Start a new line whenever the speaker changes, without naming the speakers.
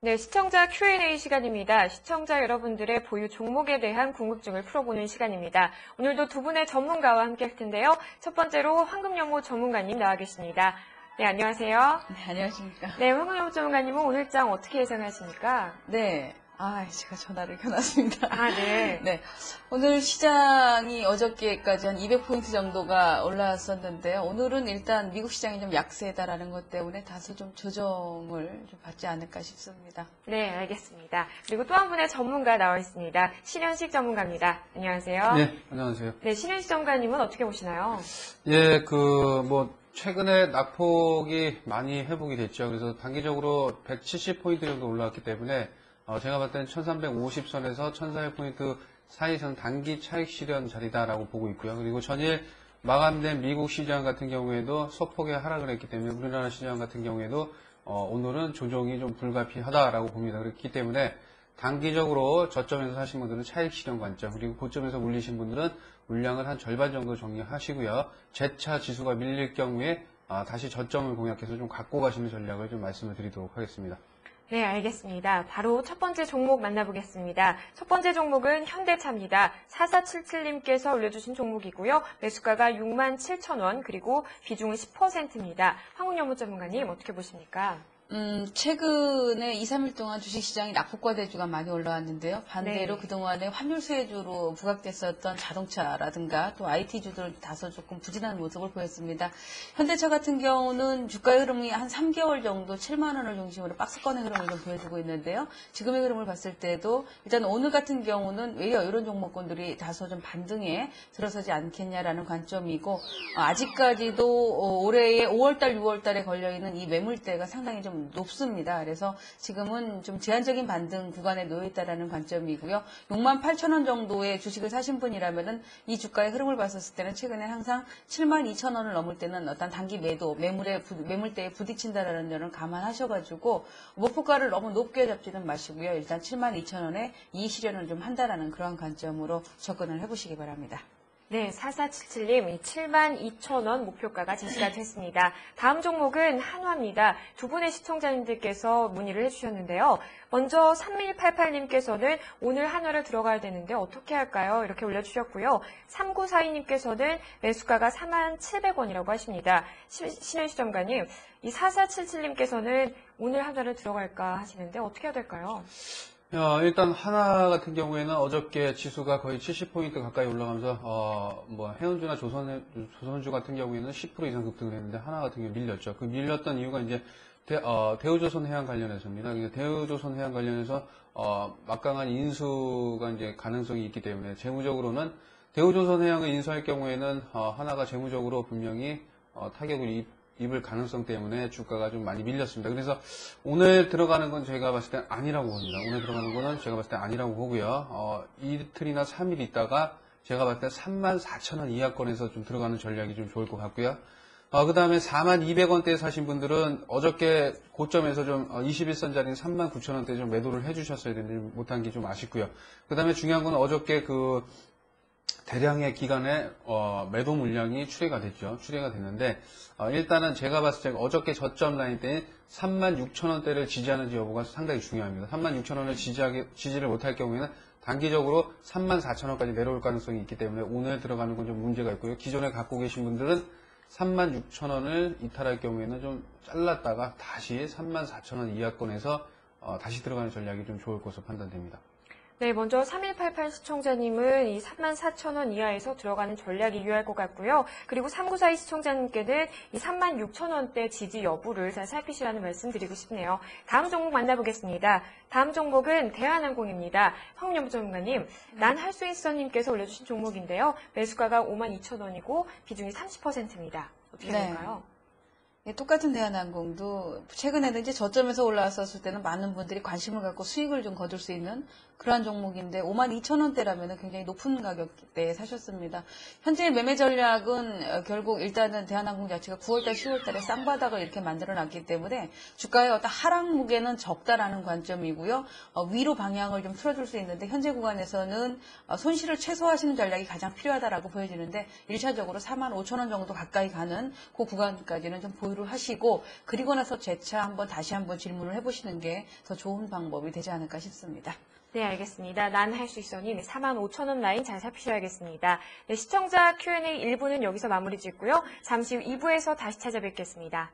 네, 시청자 Q&A 시간입니다. 시청자 여러분들의 보유 종목에 대한 궁금증을 풀어보는 시간입니다. 오늘도 두 분의 전문가와 함께 할 텐데요. 첫 번째로 황금영모 전문가님 나와 계십니다. 네, 안녕하세요.
네, 안녕하십니까.
네, 황금영모 전문가님은 오늘장 어떻게 예상하십니까?
네. 제가 전화를 켜놨습니다.
네.
네. 오늘 시장이 어저께까지 한 200포인트 정도가 올라왔었는데요. 오늘은 일단 미국 시장이 좀 약세다라는 것 때문에 다소 좀 조정을 좀 받지 않을까 싶습니다.
네, 알겠습니다. 그리고 또 한 분의 전문가 나와 있습니다. 신현식 전문가입니다. 안녕하세요.
네, 안녕하세요.
네, 신현식 전문가님은 어떻게 보시나요?
예, 최근에 낙폭이 많이 회복이 됐죠. 그래서 단기적으로 170포인트 정도 올라왔기 때문에, 제가 봤을 때는 1350선에서 1400포인트 사이선 단기 차익 실현 자리다라고 보고 있고요. 그리고 전일 마감된 미국 시장 같은 경우에도 소폭의 하락을 했기 때문에 우리나라 시장 같은 경우에도, 오늘은 조정이 좀 불가피하다라고 봅니다. 그렇기 때문에 단기적으로 저점에서 사신 분들은 차익 실현 관점, 그리고 고점에서 물리신 분들은 물량을 한 절반 정도 정리하시고요. 재차 지수가 밀릴 경우에 다시 저점을 공략해서 좀 갖고 가시는 전략을 좀 말씀을 드리도록 하겠습니다.
네, 알겠습니다. 바로 첫 번째 종목 만나보겠습니다. 첫 번째 종목은 현대차입니다. 4477님께서 올려주신 종목이고요. 매수가가 67,000원, 그리고 비중은 10%입니다. 황운영무 전문가님 어떻게 보십니까?
최근에 2, 3일 동안 주식시장이 낙폭과대주가 많이 올라왔는데요. 반대로
네.
그동안에 환율세주로 부각됐었던 자동차라든가 또 IT주들 다소 조금 부진한 모습을 보였습니다. 현대차 같은 경우는 주가의 흐름이 한 3개월 정도 7만 원을 중심으로 박스권의 흐름을 좀 보여주고 있는데요. 지금의 흐름을 봤을 때도 일단 오늘 같은 경우는 왜요? 이런 종목군들이 다소 좀 반등에 들어서지 않겠냐라는 관점이고 아직까지도 올해의 5월달, 6월달에 걸려있는 이 매물대가 상당히 좀 높습니다. 그래서 지금은 좀 제한적인 반등 구간에 놓여 있다라는 관점이고요. 68,000원 정도의 주식을 사신 분이라면은 이 주가의 흐름을 봤었을 때는 최근에 항상 72,000원을 넘을 때는 어떤 단기 매도, 매물대에 부딪힌다라는 점을 감안하셔가지고 목표가를 너무 높게 잡지는 마시고요. 일단 72,000원에 이익 실현을 좀 한다라는 그런 관점으로 접근을 해보시기 바랍니다.
네, 4477님, 72,000원 목표가가 제시가 됐습니다. 다음 종목은 한화입니다. 두 분의 시청자님들께서 문의를 해주셨는데요. 먼저 3188님께서는 오늘 한화를 들어가야 되는데 어떻게 할까요? 이렇게 올려주셨고요. 3942님께서는 매수가가 47,700원이라고 하십니다. 신현 시점가님, 이 4477님께서는 오늘 한화를 들어갈까 하시는데 어떻게 해야 될까요?
일단 하나 같은 경우에는 어저께 지수가 거의 70포인트 가까이 올라가면서 해운주나 조선주 같은 경우에는 10% 이상 급등을 했는데 하나 같은 경우 밀렸죠. 그 밀렸던 이유가 이제 대우조선해양 관련해서입니다. 대우조선해양 관련해서 막강한 인수가 이제 가능성이 있기 때문에 재무적으로는 대우조선해양을 인수할 경우에는 하나가 재무적으로 분명히 타격을 입을 가능성 때문에 주가가 좀 많이 밀렸습니다. 그래서 오늘 들어가는 건 제가 봤을 때 아니라고 봅니다. 오늘 들어가는 거는 제가 봤을 때 아니라고 보고요. 이틀이나 3일 있다가 제가 봤을 때 34,000원 이하권에서 좀 들어가는 전략이 좀 좋을 것 같고요. 그 다음에 42,200원대에 사신 분들은 어저께 고점에서 좀 21선짜리 39,000원대 좀 매도를 해주셨어야 되는데 못한 게 좀 아쉽고요. 그 다음에 중요한 건 어저께 대량의 기간에 매도 물량이 출회가 됐죠. 출회가 됐는데 일단은 제가 봤을 때 어저께 저점 라인 때 36,000원대를 지지하는지 여부가 상당히 중요합니다. 36,000원을 지지를 못할 경우에는 단기적으로 34,000원까지 내려올 가능성이 있기 때문에 오늘 들어가는 건 좀 문제가 있고요. 기존에 갖고 계신 분들은 36,000원을 이탈할 경우에는 좀 잘랐다가 다시 34,000원 이하권에서 다시 들어가는 전략이 좀 좋을 것으로 판단됩니다.
네, 먼저 3188 시청자님은 이 34,000원 이하에서 들어가는 전략이 유효할 것 같고요. 그리고 3942 시청자님께는 이 36,000원대 지지 여부를 잘 살피시라는 말씀 드리고 싶네요. 다음 종목 만나보겠습니다. 다음 종목은 대한항공입니다. 황운영 전문가님, 난 할 수 있어님께서 올려주신 종목인데요. 매수가가 52,000원이고 비중이 30%입니다. 어떻게 될까요?
똑같은 대한항공도 최근에는 이제 저점에서 올라왔었을 때는 많은 분들이 관심을 갖고 수익을 좀 거둘 수 있는 그러한 종목인데 52,000원대라면 굉장히 높은 가격대에 사셨습니다. 현재 매매 전략은 결국 일단은 대한항공 자체가 9월달, 10월달에 쌍바닥을 이렇게 만들어놨기 때문에 주가의 어떤 하락 무게는 적다라는 관점이고요. 위로 방향을 좀 틀어줄 수 있는데 현재 구간에서는 손실을 최소화하시는 전략이 가장 필요하다라고 보여지는데 1차적으로 45,000원 정도 가까이 가는 그 구간까지는 좀 보유를 리뷰를 하시고 그리고 나서 재차 다시 한번 질문을 해보시는 게 더 좋은 방법이 되지 않을까 싶습니다.
네, 알겠습니다. 난 할 수 있어님 45,000원 라인 잘 살피셔야겠습니다. 네, 시청자 Q&A 1부는 여기서 마무리 짓고요. 잠시 후 2부에서 다시 찾아뵙겠습니다.